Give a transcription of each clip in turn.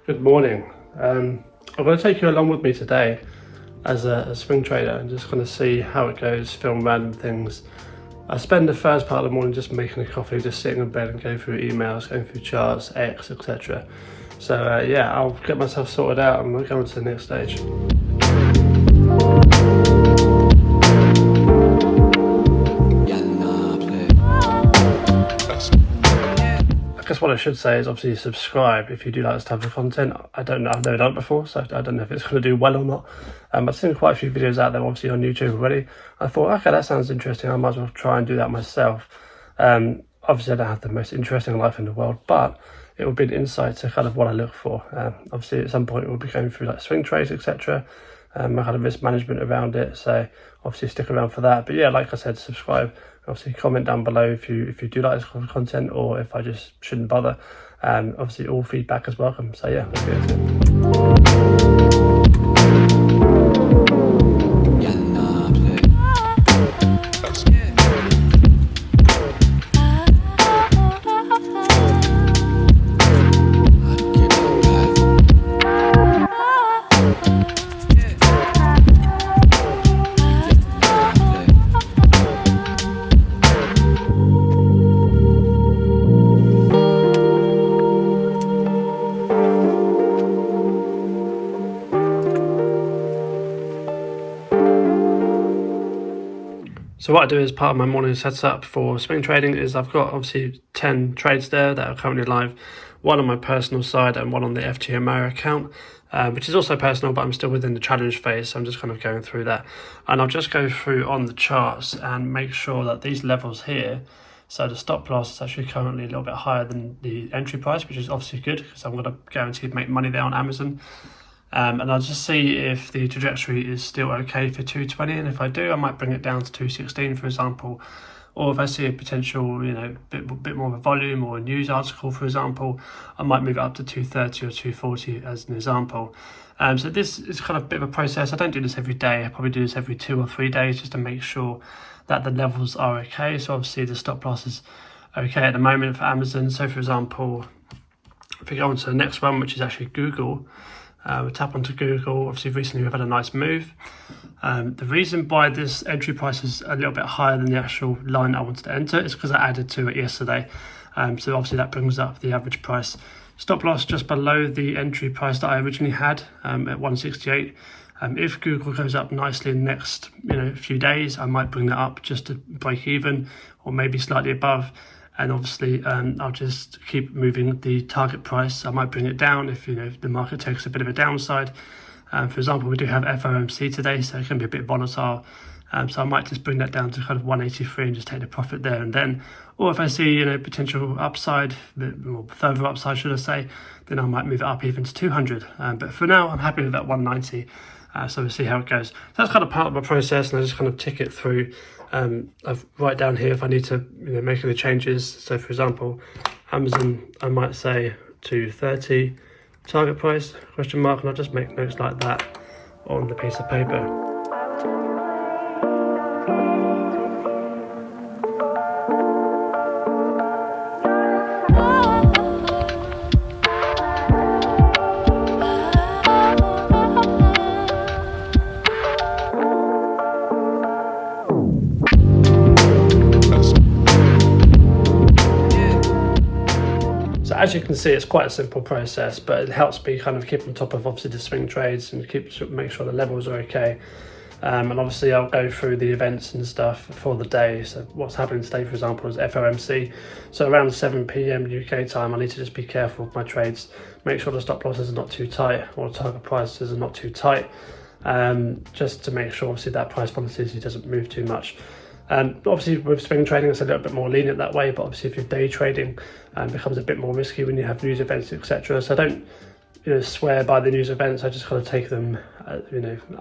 Good morning. I'm going to take you along with me today as a swing trader and just kind of see how it goes, film random things. I spend the first part of the morning just making a coffee, just sitting in bed and going through emails, going through charts, X, etc. So yeah, I'll get myself sorted out and we'll go on to the next stage. I guess what I should say is obviously subscribe if you do like this type of content. I've never done it before, so I don't know if it's going to do well or not. I've seen quite a few videos out there obviously on YouTube already. I thought, okay, that sounds interesting, I might as well try and do that myself. Obviously I don't have the most interesting life in the world, but it would be an insight to kind of what I look for. Obviously at some point we'll be going through like swing trades, etc. My kind of risk management around it, so obviously stick around for that. But yeah, like I said, subscribe. Obviously comment down below if you do like this kind of content or if I just shouldn't bother. Obviously all feedback is welcome, so yeah, let's get into it. So what I do as part of my morning setup for swing trading is I've got obviously 10 trades there that are currently live, one on my personal side and one on the FTMO account, which is also personal, but I'm still within the challenge phase, so I'm just kind of going through that. And I'll just go through on the charts and make sure that these levels here, so the stop loss is actually currently a little bit higher than the entry price, which is obviously good because I'm going to guarantee to make money there on Amazon. And I'll just see if the trajectory is still okay for 220, and if I do, I might bring it down to 216, for example. Or if I see a potential, bit more of a volume or a news article, for example, I might move it up to 230 or 240 as an example. So this is kind of a bit of a process. I don't do this every day. I probably do this every 2 or 3 days just to make sure that the levels are okay. So obviously the stop loss is okay at the moment for Amazon. So for example, if we go on to the next one, which is actually Google, we tap onto Google. Obviously recently we've had a nice move. The reason why this entry price is a little bit higher than the actual line I wanted to enter is because I added to it yesterday. So obviously that brings up the average price. Stop loss just below the entry price that I originally had at 168. If Google goes up nicely in the next few days, I might bring that up just to break even or maybe slightly above. And obviously I'll just keep moving the target price. I might bring it down if the market takes a bit of a downside. For example, we do have FOMC today, so it can be a bit volatile. So I might just bring that down to kind of 183 and just take the profit there and then. Or if I see potential upside, or further upside should I say, then I might move it up even to 200. But for now, I'm happy with that 190. So we'll see how it goes. So that's kind of part of my process, and I just kind of tick it through. I've write down here if I need to make any changes. So for example, Amazon, I might say 230 target price question mark, and I'll just make notes like that on the piece of paper. As you can see, it's quite a simple process, but it helps me kind of keep on top of obviously the swing trades and make sure the levels are okay. And obviously I'll go through the events and stuff for the day. So what's happening today, for example, is FOMC. So around 7 PM UK time, I need to just be careful with my trades, make sure the stop losses are not too tight or target prices are not too tight, just to make sure obviously that price volatility doesn't move too much. Obviously with swing trading it's a little bit more lenient that way, but obviously if you're day trading it becomes a bit more risky when you have news events, etc. So I don't swear by the news events, I just kind of take them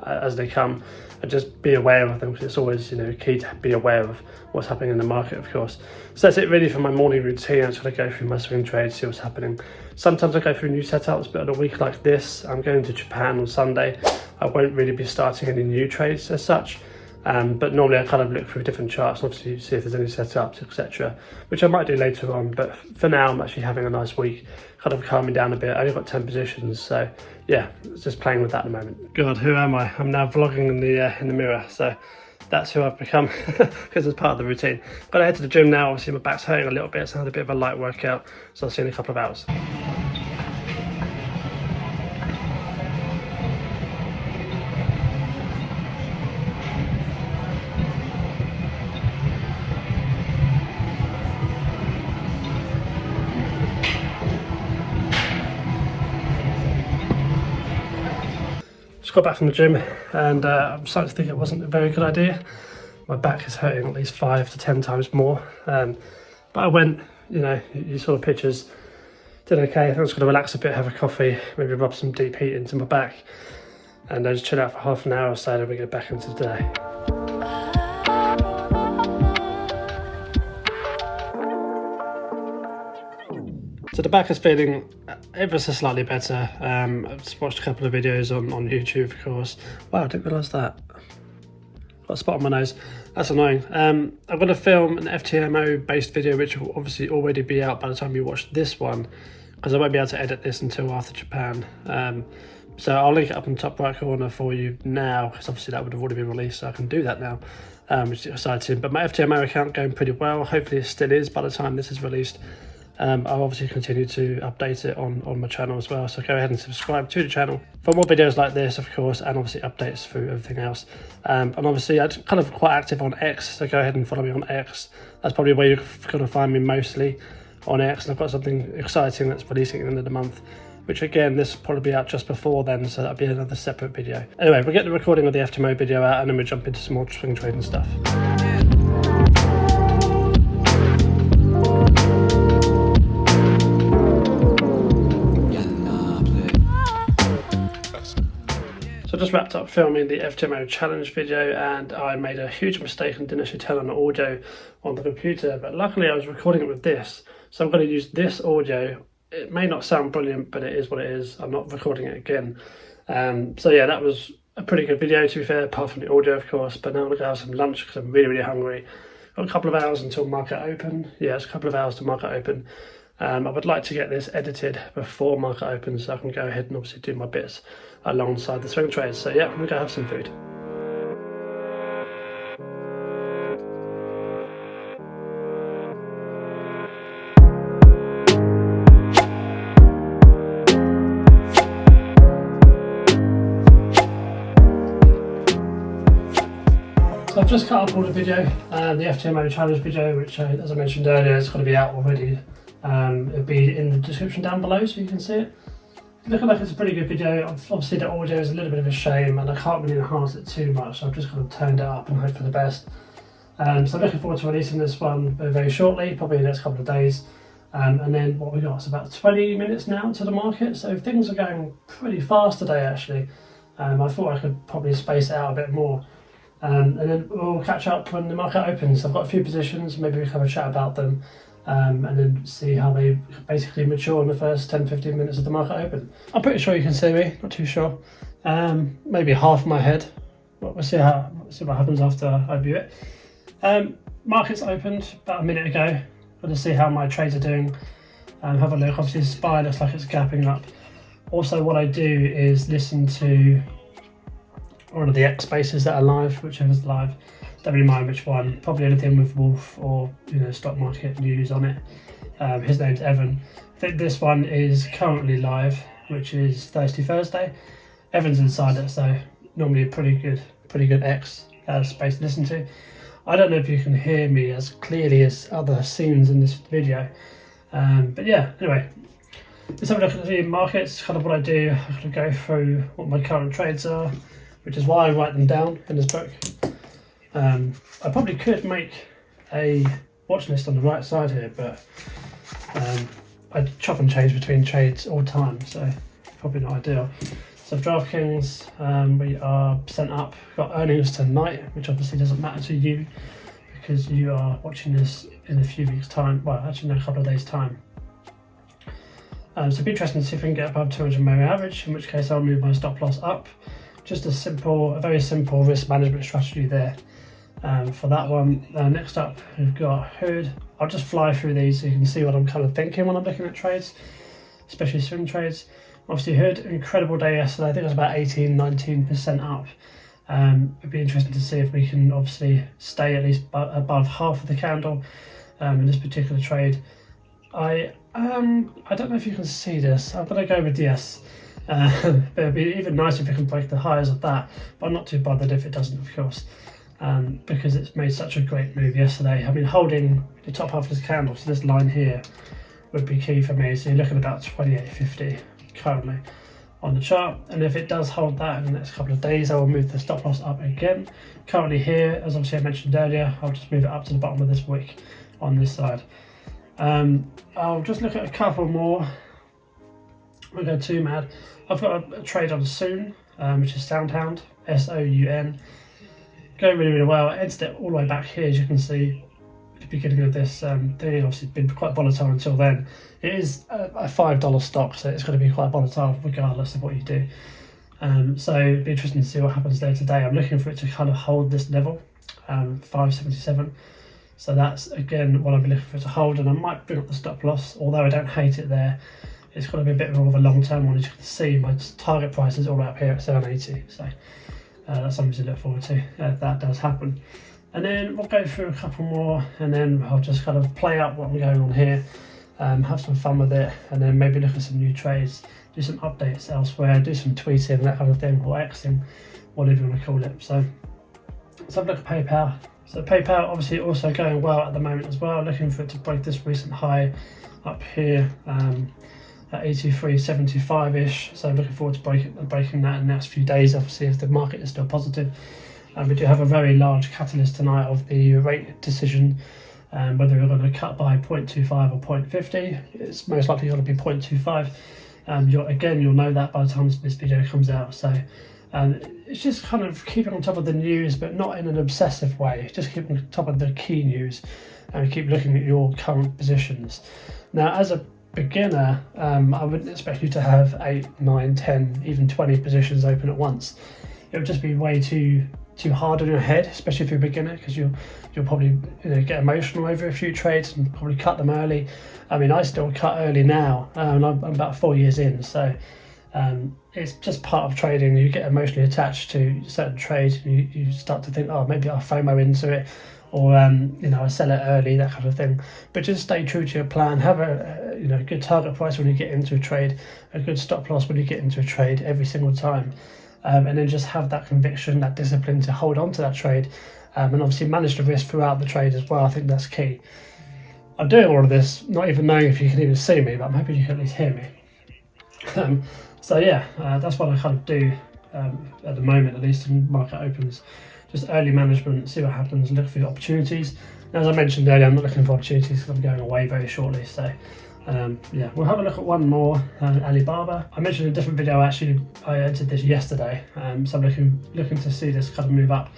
as they come and just be aware of them, because it's always key to be aware of what's happening in the market, of course. So that's it really for my morning routine. I'm just going to go through my swing trades, see what's happening. Sometimes I go through new setups, but on a week like this, I'm going to Japan on Sunday. I won't really be starting any new trades as such. But normally I kind of look through different charts and obviously see if there's any setups, etc., which I might do later on. But for now, I'm actually having a nice week, kind of calming down a bit. I only got 10 positions, so yeah, just playing with that at the moment. God, who am I? I'm now vlogging in the mirror, so that's who I've become because it's part of the routine. Got to head to the gym now. Obviously my back's hurting a little bit, so I had a bit of a light workout, so I'll see you in a couple of hours. Got back from the gym and I'm starting to think it wasn't a very good idea. My back is hurting at least 5 to 10 times more. But I went, you saw the pictures, did okay. I think I was going to relax a bit, have a coffee, maybe rub some deep heat into my back, and then just chill out for half an hour or so, then we get back into the day. So the back is feeling ever so slightly better. I've just watched a couple of videos on YouTube, of course. Wow, I didn't realise that. Got a spot on my nose. That's annoying. I'm going to film an FTMO based video, which will obviously already be out by the time you watch this one, because I won't be able to edit this until after Japan. So I'll link it up in the top right corner for you now, because obviously that would have already been released, so I can do that now, which is exciting. But my FTMO account going pretty well. Hopefully it still is by the time this is released. I'll obviously continue to update it on my channel as well, so go ahead and subscribe to the channel for more videos like this, of course, and obviously updates through everything else. And obviously I'm kind of quite active on X, so go ahead and follow me on X. That's probably where you're going to find me mostly, on X, and I've got something exciting that's releasing at the end of the month, which again, this will probably be out just before then, so that'll be another separate video. Anyway, we'll get the recording of the FTMO video out, and then we'll jump into some more swing trading stuff. So I just wrapped up filming the FTMO challenge video, and I made a huge mistake and didn't actually turn on the audio on the computer, but luckily I was recording it with this, so I'm going to use this audio. It may not sound brilliant, but it is what it is. I'm not recording it again. So yeah, that was a pretty good video, to be fair, apart from the audio, of course. But now I'm going to have some lunch because I'm really, really hungry. Got a couple of hours until market open. Yeah, it's a couple of hours to market open. I would like to get this edited before market opens, so I can go ahead and obviously do my bits alongside the swing trades. So yeah, I'm going to go have some food. So I've just cut up all the video, the FTMO challenge video, which as I mentioned earlier is going to be out already. It'll be in the description down below so you can see it. Looking like it's a pretty good video. Obviously the audio is a little bit of a shame and I can't really enhance it too much, so I've just kind of turned it up and hope for the best. So I'm looking forward to releasing this one very shortly, probably in the next couple of days. And then what we got is about 20 minutes now to the market, so things are going pretty fast today actually. I thought I could probably space it out a bit more. And then we'll catch up when the market opens. I've got a few positions, maybe we can have a chat about them. And then see how they basically mature in the first 10-15 minutes of the market open. I'm pretty sure you can see me, not too sure. Maybe half my head, but we'll see what happens after I view it. Market's opened about a minute ago. Got to see how my trades are doing. Have a look. Obviously the SPY looks like it's gapping up. Also what I do is listen to one of the X spaces that are live, whichever's live. Don't really mind which one, probably anything with Wolf or stock market news on it. His name's Evan. I think this one is currently live, which is Thursday. Evan's inside it, so normally a pretty good X space to listen to. I don't know if you can hear me as clearly as other scenes in this video, but yeah, anyway, let's have a look at the markets, kind of what I do. I'm going to go through what my current trades are, which is why I write them down in this book. I probably could make a watch list on the right side here, but I chop and change between trades all the time, so probably not ideal. So DraftKings, we are sent up, got earnings tonight, which obviously doesn't matter to you because you are watching this in a few weeks time, well actually in a couple of days time. So it'd be interesting to see if we can get above 200 moving average, in which case I'll move my stop loss up. Just a very simple risk management strategy there. for that one. Next up, we've got Hood. I'll just fly through these so you can see what I'm kind of thinking when I'm looking at trades, especially swing trades. Obviously, Hood, incredible day yesterday. I think it was about 18-19% up. It'd be interesting to see if we can obviously stay at least above half of the candle in this particular trade. I don't know if you can see this. I'm going to go with yes. But it'd be even nicer if it can break the highs of that, but I'm not too bothered if it doesn't, of course, because it's made such a great move yesterday. I mean, holding the top half of this candle, so this line here, would be key for me. So you're looking at about 28.50 currently on the chart, and if it does hold that in the next couple of days, I will move the stop loss up again. Currently here, as obviously I mentioned earlier, I'll just move it up to the bottom of this wick on this side. I'll just look at a couple more. I won't go too mad. I've got a trade on Soon, which is Soundhound, S-O-U-N. Going really, really well. It edged it all the way back here, as you can see at the beginning of this thing. Obviously, it's been quite volatile until then. It is a $5 stock, so it's going to be quite volatile regardless of what you do. So it'd be interesting to see what happens there today. I'm looking for it to kind of hold this level, 577. So that's again what I'll be looking for it to hold, and I might bring up the stop loss, although I don't hate it there. It's got to be a bit more of a long-term one. As you can see, my target price is all up here at 780, so that's something to look forward to if that does happen. And then we'll go through a couple more, and then I'll just kind of play out what I'm going on here, have some fun with it, and then maybe look at some new trades, do some updates elsewhere, do some tweeting, that kind of thing, or Xing, whatever you want to call it. So let's have a look at PayPal. So PayPal obviously also going well at the moment as well, looking for it to break this recent high up here at 83.75-ish. So looking forward to breaking that in the next few days, obviously, if the market is still positive. We do have a very large catalyst tonight of the rate decision, whether we're going to cut by 0.25 or 0.50. It's most likely going to be 0.25. You'll know that by the time this video comes out. So it's just kind of keeping on top of the news, but not in an obsessive way. Just keeping on top of the key news and keep looking at your current positions. Now, as a beginner, I wouldn't expect you to have 8, 9, 10, even 20 positions open at once. It would just be way too hard on your head, especially if you're a beginner, because you'll probably get emotional over a few trades and probably cut them early. I mean, I still cut early now, and I'm about 4 years in, so it's just part of trading. You get emotionally attached to certain trades, and you start to think, oh, maybe I'll FOMO into it, or I sell it early, that kind of thing. But just stay true to your plan. Have a good target price when you get into a trade, a good stop loss when you get into a trade every single time. And then just have that conviction, that discipline to hold on to that trade, and obviously manage the risk throughout the trade as well. I think that's key. I'm doing all of this, not even knowing if you can even see me, but I'm hoping you can at least hear me. So yeah, that's what I kind of do at the moment, at least in market opens. Just early management, see what happens, look for the opportunities. And as I mentioned earlier, I'm not looking for opportunities because I'm going away very shortly. So yeah, we'll have a look at one more, Alibaba. I mentioned in a different video, actually, I entered this yesterday, so I'm looking to see this kind of move up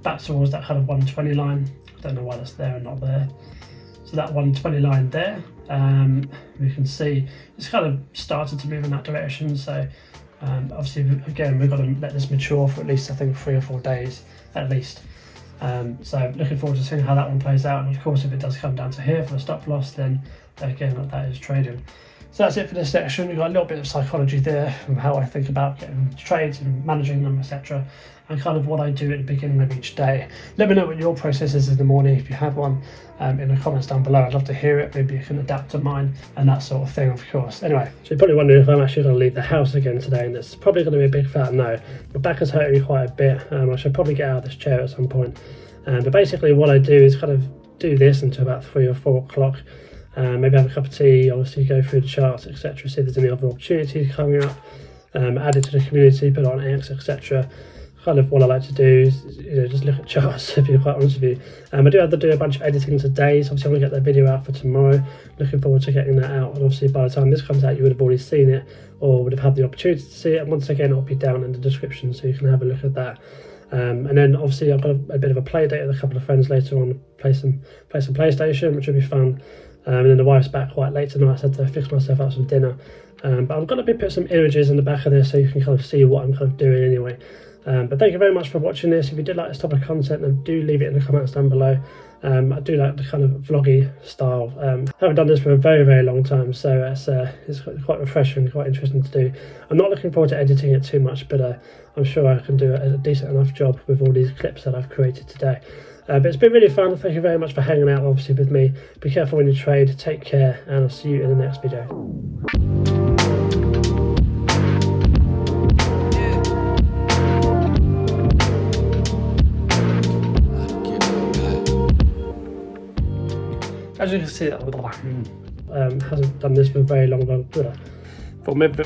back towards that kind of 120 line. I don't know why that's there and not there. So that 120 line there, we can see it's kind of started to move in that direction. So obviously, again, we've got to let this mature for at least, I think, 3 or 4 days at least. So looking forward to seeing how that one plays out. And of course, if it does come down to here for a stop loss, then again, that is trading. So that's it for this section. We've got a little bit of psychology there of how I think about getting trades and managing them, etc., and kind of what I do at the beginning of each day. Let me know what your process is in the morning, if you have one, in the comments down below. I'd love to hear it. Maybe you can adapt to mine and that sort of thing, of course. Anyway, so you're probably wondering if I'm actually going to leave the house again today, and it's probably going to be a big fat no. My back is hurting me quite a bit. I should probably get out of this chair at some point. But basically what I do is kind of do this until about 3 or 4 o'clock. Maybe have a cup of tea, obviously go through the charts, etc., see if there's any other opportunities coming up, add it to the community, put it on X, etc. Kind of what I like to do is just look at charts, to be quite honest with you. I do have to do a bunch of editing today, so obviously I'm going to get that video out for tomorrow. Looking forward to getting that out, and obviously by the time this comes out you would have already seen it or would have had the opportunity to see it. And once again, it'll be down in the description so you can have a look at that. And then obviously I've got a bit of a play date with a couple of friends later on, play some PlayStation, which will be fun. and then the wife's back quite late tonight, so I had to fix myself up some dinner. But I'm going to be putting some images in the back of this so you can kind of see what I'm kind of doing anyway. But thank you very much for watching this. If you did like this type of content, then do leave it in the comments down below. I do like the kind of vloggy style. I haven't done this for a very, very long time, so it's quite refreshing, quite interesting to do. I'm not looking forward to editing it too much, but I'm sure I can do a decent enough job with all these clips that I've created today. But it's been really fun. Thank you very much for hanging out, obviously, with me. Be careful when you trade. Take care, and I'll see you in the next video. As you can see, hasn't done this for very long. For maybe